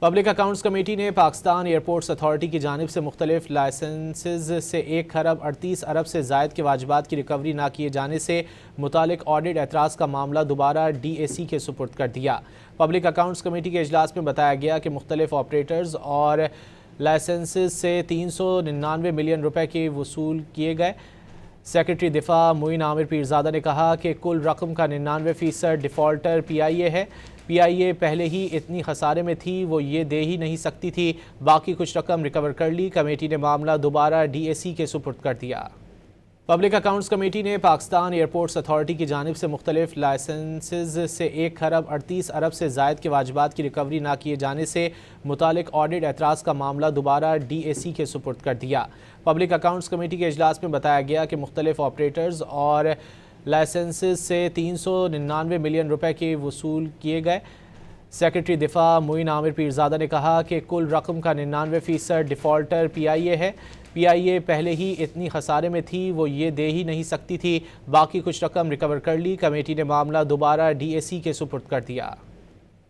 Public accounts committee نے Pakistan airports authority کی جانب سے مختلف لائسنسز سے 1.38 ارب سے زائد کے واجبات کی ریکوری نہ کیے جانے سے متعلق آڈٹ اعتراض کا معاملہ دوبارہ ڈی اے سی کے سپرد کر دیا۔ پبلک اکاؤنٹس کمیٹی کے اجلاس میں بتایا گیا کہ مختلف آپریٹرز اور لائسنسز سے 399 ملین روپے کے وصول کیے گئے۔ سیکرٹری دفاع معین عامر پیرزادہ نے کہا کہ کل رقم کا 99% ڈیفالٹر پی آئی اے ہے۔ پی آئی اے پہلے ہی اتنی خسارے میں تھی، وہ یہ دے ہی نہیں سکتی تھی، باقی کچھ رقم ریکور کر لی۔ کمیٹی نے معاملہ دوبارہ ڈی اے سی کے سپرد کر دیا۔ پبلک اکاؤنٹس کمیٹی نے پاکستان ایئرپورٹس اتھارٹی کی جانب سے مختلف لائسنسز سے 1.38 ارب سے زائد کے واجبات کی ریکوری نہ کیے جانے سے متعلق آڈٹ اعتراض کا معاملہ دوبارہ ڈی اے سی کے سپرد کر دیا۔ پبلک اکاؤنٹس کمیٹی کے اجلاس میں بتایا گیا کہ مختلف آپریٹرز اور لائسنسز سے 399 ملین روپے کے وصول کیے گئے۔ سیکرٹری دفاع معین عامر پیرزادہ نے کہا کہ کل رقم کا 99% ڈیفالٹر پی آئی اے ہے۔ پی آئی اے پہلے ہی اتنی خسارے میں تھی، وہ یہ دے ہی نہیں سکتی تھی، باقی کچھ رقم ریکور کر لی۔ کمیٹی نے معاملہ دوبارہ ڈی اے سی کے سپرد کر دیا۔